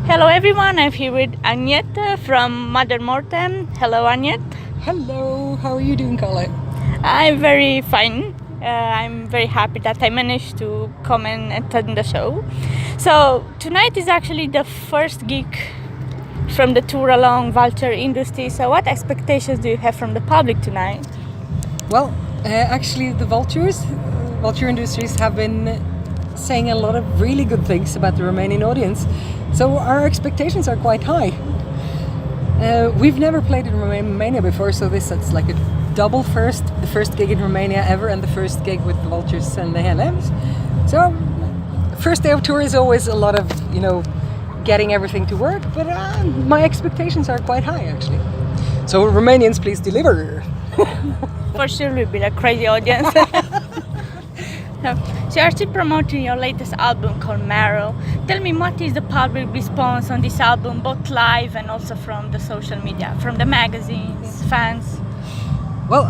Hello everyone, I'm here with Agnete from Madder Mortem. Hello Agnete. Hello, how are you doing, Carla? I'm very fine. I'm very happy that I managed to come and attend the show. So tonight is actually the first gig from the tour along Vulture Industries. So what expectations do you have from the public tonight? Well, actually the Vulture Industries have been saying a lot of really good things about the Romanian audience. So our expectations are quite high. We've never played in Romania before, so this is like a double first. The first gig in Romania ever and the first gig with the Vultures and the HLMs. So first day of tour is always a lot of, getting everything to work, but my expectations are quite high actually. So Romanians, please deliver. For sure we'll be a crazy audience. So you're still promoting your latest album called Marrow. Tell me, what is the public response on this album, both live and also from the social media, from the magazines, fans? Well,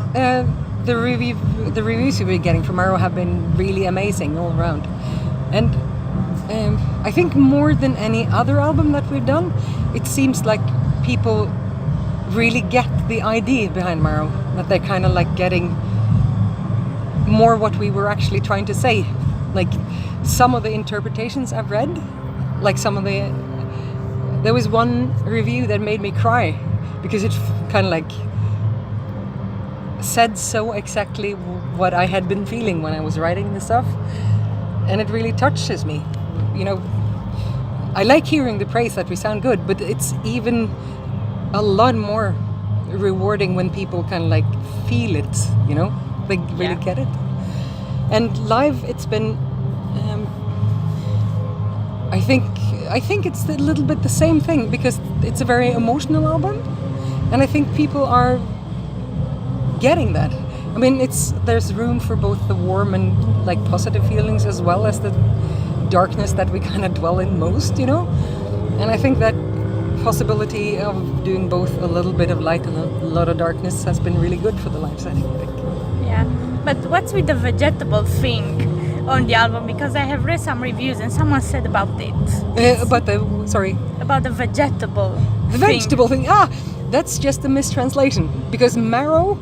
the reviews we've been getting from Marrow have been really amazing all around. And I think more than any other album that we've done, it seems like people really get the idea behind Marrow, that they're kind of like getting more what we were actually trying to say. Like some of the interpretations I've read, there was one review that made me cry because it kind of like said so exactly what I had been feeling when I was writing this stuff, and it really touches me. I like hearing the praise that we sound good, but it's even a lot more rewarding when people kind of like feel it, they really get it. And live, it's been I think it's a little bit the same thing, because it's a very emotional album, and I think people are getting that. I mean, there's room for both the warm and like positive feelings as well as the darkness that we kind of dwell in most, and I think that possibility of doing both a little bit of light and a lot of darkness has been really good for the live setting, I think. Yeah, but what's with the vegetable thing on the album? Because I have read some reviews and someone said about it. About the vegetable The vegetable thing. That's just a mistranslation, because marrow,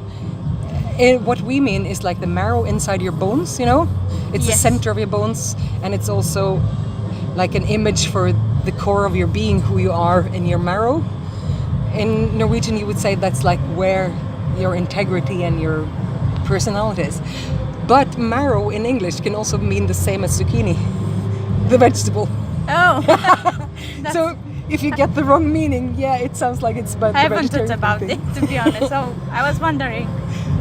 what we mean is like the marrow inside your bones, It's the center of your bones, and it's also like an image for the core of your being, who you are in your marrow. In Norwegian, you would say that's like where your integrity and your personality is. But marrow in English can also mean the same as zucchini, the vegetable. Oh. So if you get the wrong meaning, it sounds like it's about I the haven't thought vegetarian about thing. it, to be honest. So I was wondering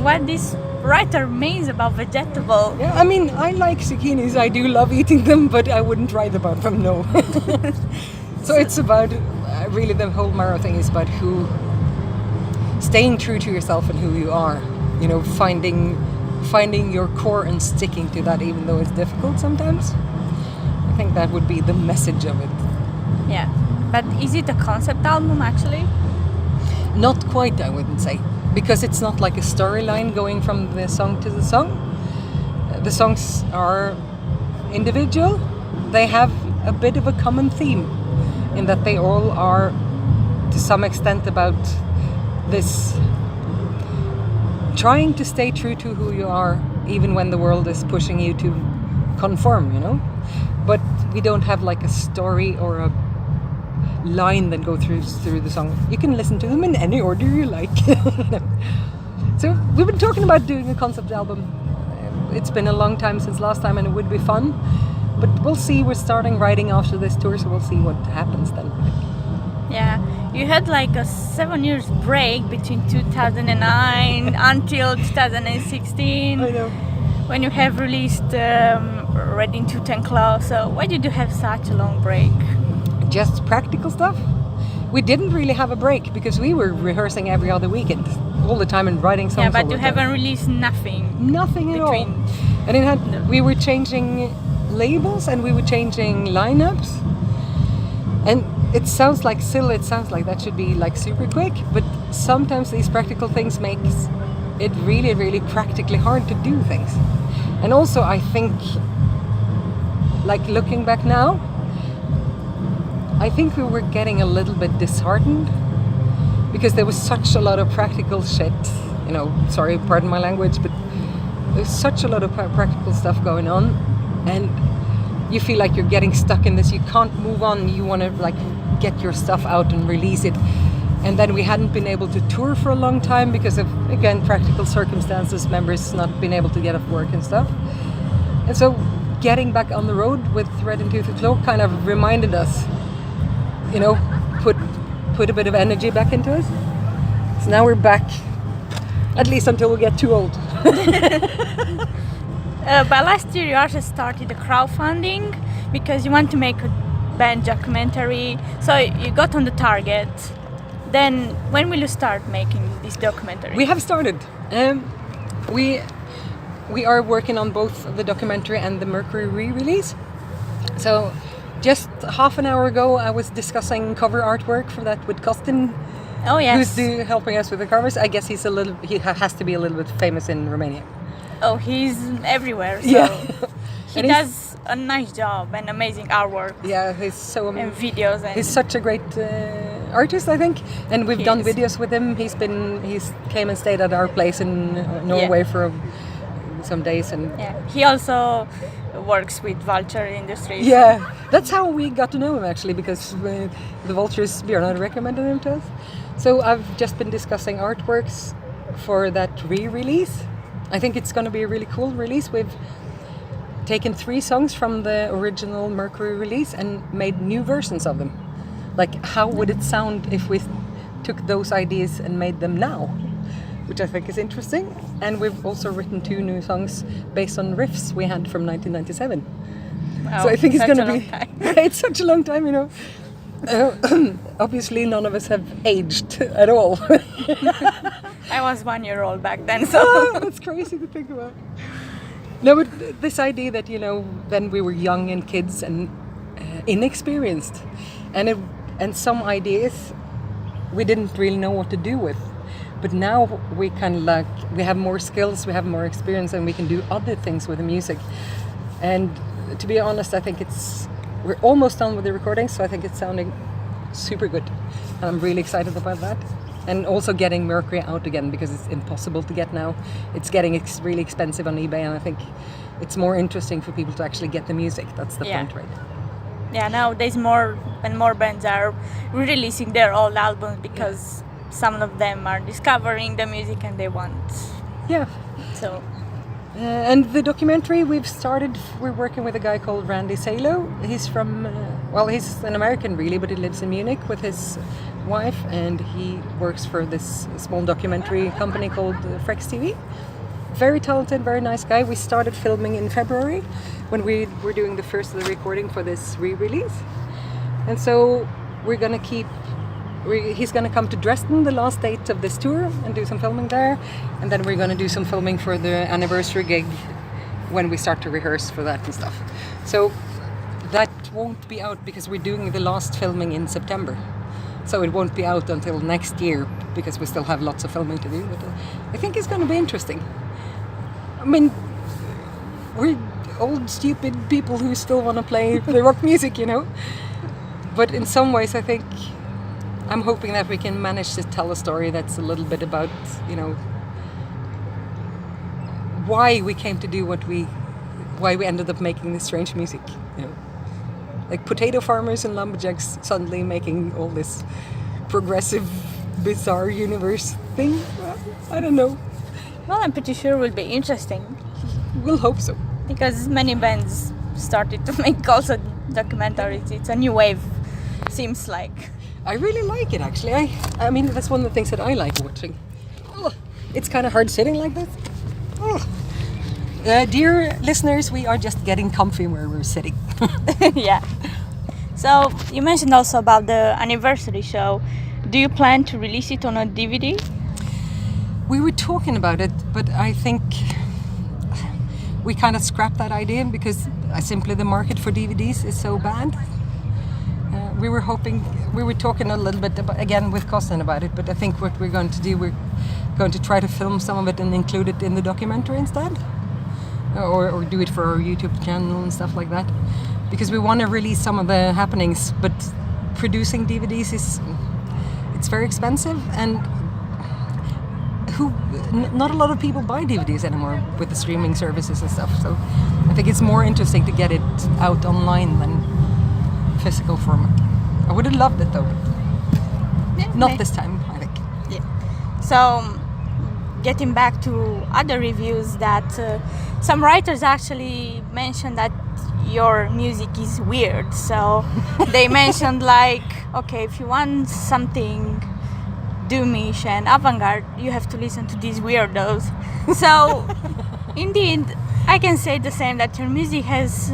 what this writer means about vegetable. Yeah, I mean, I like zucchinis. I do love eating them, but I wouldn't write about them, no. So it's about, really the whole Marrow thing is about staying true to yourself and who you are. Finding your core and sticking to that, even though it's difficult sometimes. I think that would be the message of it. Yeah, but is it a concept album actually? Not quite, I wouldn't say, because it's not like a storyline going from the song to the song. The songs are individual. They have a bit of a common theme in that they all are, to some extent, about this trying to stay true to who you are, even when the world is pushing you to conform, But we don't have like a story or a line that go through the song. You can listen to them in any order you like. So we've been talking about doing a concept album. It's been a long time since last time, and it would be fun. But we'll see. We're starting writing after this tour, so we'll see what happens then. Yeah, you had like a 7 years break between 2009 until 2016. I know. When you have released Red in Tooth and Claw. So why did you have such a long break? Just practical stuff. We didn't really have a break because we were rehearsing every other weekend, all the time, and writing songs. Yeah, but all you the time. haven't released nothing. Nothing at all. And we were changing labels and we were changing lineups. And it sounds like silly. It sounds like that should be like super quick, but sometimes these practical things makes it really, really practically hard to do things. And also, I think, like looking back now, I think we were getting a little bit disheartened because there was such a lot of practical shit. Sorry, pardon my language, but there's such a lot of practical stuff going on, and you feel like you're getting stuck in this. You can't move on. You want to get your stuff out and release it. And then we hadn't been able to tour for a long time because of, again, practical circumstances, members not being able to get off work and stuff. And so getting back on the road with Red and Toothed Claw kind of reminded us, put a bit of energy back into us. So now we're back, at least until we get too old. But last year you also started a crowdfunding because you want to make a band documentary. So you got on the target. Then when will you start making this documentary? We have started. We are working on both the documentary and the Mercury re-release. So just half an hour ago I was discussing cover artwork for that with Costin. Oh yes. Who's helping us with the covers. I guess he has to be a little bit famous in Romania. Oh, he's everywhere. So yeah. He does a nice job and amazing artwork. Yeah, he's so and videos. And he's such a great artist, I think. And we've done videos with him. He's came and stayed at our place in Norway for some days, and he also works with Vulture Industries. Yeah, that's how we got to know him actually, because the Vultures, Björn recommended him to us. So I've just been discussing artworks for that re-release. I think it's going to be a really cool release. We've taken 3 songs from the original Mercury release and made new versions of them. Like, how would it sound if we took those ideas and made them now? Which I think is interesting. And we've also written 2 new songs based on riffs we had from 1997. Wow, so I think it's going to be... It's such a long time, Obviously, none of us have aged at all. I was 1 year old back then, so... That's crazy to think about. No, but this idea that, then we were young and kids and inexperienced. And some ideas we didn't really know what to do with. But now we we have more skills, we have more experience, and we can do other things with the music. And to be honest, I think we're almost done with the recording, so I think it's sounding super good. And I'm really excited about that. And also getting Mercury out again, because it's impossible to get now. It's getting really expensive on eBay, and I think it's more interesting for people to actually get the music. That's the point, right? Yeah, nowadays more and more bands are releasing their old albums because some of them are discovering the music and they want. Yeah. So. And the documentary we're working with a guy called Randy Salo. He's from, he's an American really, but he lives in Munich with his wife, and he works for this small documentary company called Frex TV. Very talented, very nice guy. We started filming in February when we were doing the first of the recording for this re-release. And so we're going to he's going to come to Dresden the last date of this tour and do some filming there. And then we're going to do some filming for the anniversary gig when we start to rehearse for that and stuff. So that won't be out because we're doing the last filming in September. So it won't be out until next year because we still have lots of filming to do. But I think it's going to be interesting. I mean, we're old, stupid people who still want to play the rock music, But in some ways, I think I'm hoping that we can manage to tell a story that's a little bit about, why we came to do why we ended up making this strange music, Like potato farmers and lumberjacks suddenly making all this progressive, bizarre universe thing. I don't know. Well, I'm pretty sure it will be interesting. We'll hope so. Because many bands started to make also documentaries. It's a new wave, seems like. I really like it, actually. I mean, that's one of the things that I like watching. Oh, it's kind of hard sitting like this. Oh. Dear listeners, we are just getting comfy where we're sitting. Yeah. So, you mentioned also about the anniversary show. Do you plan to release it on a DVD? We were talking about it, but I think we kind of scrapped that idea because simply the market for DVDs is so bad. We were talking a little bit again with Costin about it, but I think what we're going to do, we're going to try to film some of it and include it in the documentary instead. Or do it for our YouTube channel and stuff like that. Because we want to release some of the happenings, but producing DVDs it's very expensive, and not a lot of people buy DVDs anymore with the streaming services and stuff. So I think it's more interesting to get it out online than physical format. I would have loved it though. Yeah, Not this time, I think. Yeah. So, getting back to other reviews, that some writers actually mentioned that your music is weird. So they mentioned like, okay, if you want something doomish and avant-garde, you have to listen to these weirdos. So, indeed, I can say the same, that your music has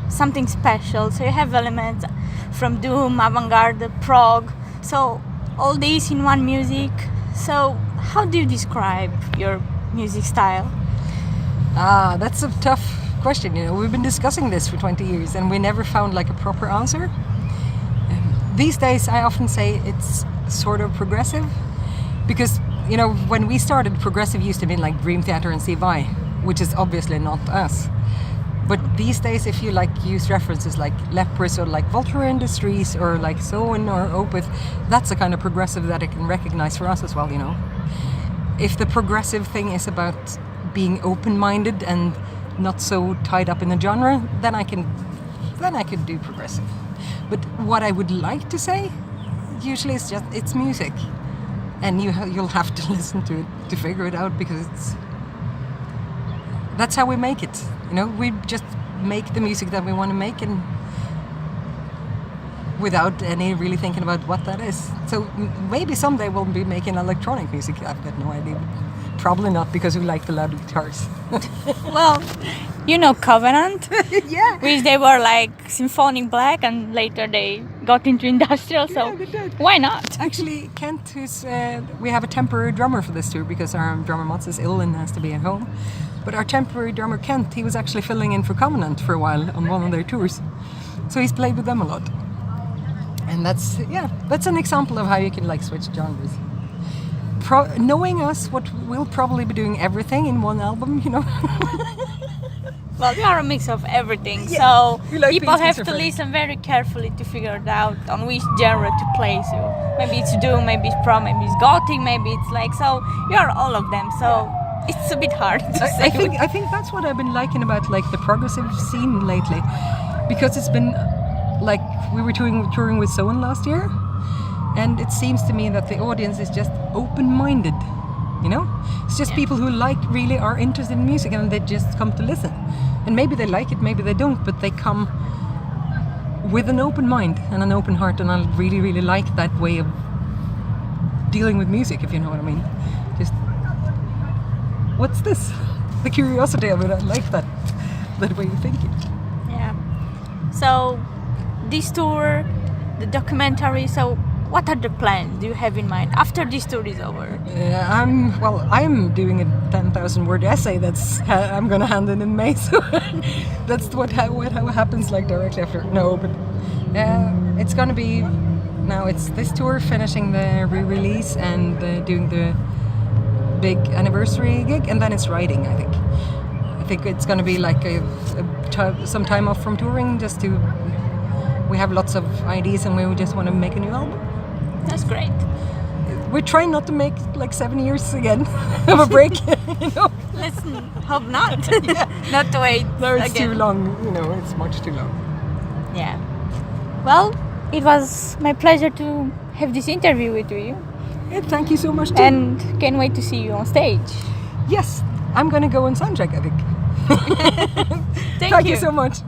something special. So you have elements from doom, avant-garde, prog. So all these in one music. So how do you describe your music style? That's a tough question. We've been discussing this for 20 years and we never found like a proper answer. These days I often say it's sort of progressive, because when we started, progressive used to mean like Dream Theater and CY, which is obviously not us. But these days, if you use references like Lepers or like Vulture Industries or like Soen or Opeth, that's a kind of progressive that I can recognize for us as well. If the progressive thing is about being open-minded and not so tied up in a genre, then I could do progressive. But what I would like to say usually is just it's music, and you'll have to listen to it to figure it out, because that's how we make it. We just make the music that we want to make, and without any really thinking about what that is. So maybe someday we'll be making electronic music. I've got no idea. Probably not, because we like the loud guitars. Well, Covenant, Yeah. which they were like symphonic black, and later they got into industrial. So Yeah, they did. why not? Actually, Kent, we have a temporary drummer for this tour because our drummer Mats is ill and has to be at home. But our temporary drummer Kent, he was actually filling in for Covenant for a while on one of their tours. So he's played with them a lot. And that's an example of how you can switch genres. Knowing us, we'll probably be doing everything in one album, Well, we are a mix of everything, Yeah, so we like people being have to schizophrenic. listen very carefully to figure it out on which genre to place you. Maybe it's doom, maybe it's prog, maybe it's gothic, maybe it's so you are all of them. So it's a bit hard to say. I think that's what I've been liking about the progressive scene lately, because it's been we were touring with Soen last year, and it seems to me that the audience is just open-minded. It's just people who really are interested in music, and they just come to listen. And maybe they like it, maybe they don't, but they come with an open mind and an open heart, and I really, really like that way of dealing with music, if you know what I mean. Just, what's this? The curiosity of it, I like that way of thinking. Yeah. So this tour, the documentary. So what are the plans do you have in mind after this tour is over? I'm doing a 10,000-word essay I'm gonna hand in May, so that's what happens directly after. No, but it's gonna be now. It's this tour, finishing the re-release and doing the big anniversary gig, and then it's writing. I think it's gonna be some time off from touring, just to. We have lots of ideas, and we just want to make a new album. That's great. We're trying not to make 7 years again of a break. Listen, hope not. Not to wait. No, it's again. too long. It's much too long. Yeah. Well, it was my pleasure to have this interview with you, Yeah, thank you so much. Too. and can't wait to see you on stage. Yes, I'm gonna go on soundcheck, I think. Thank you you so much.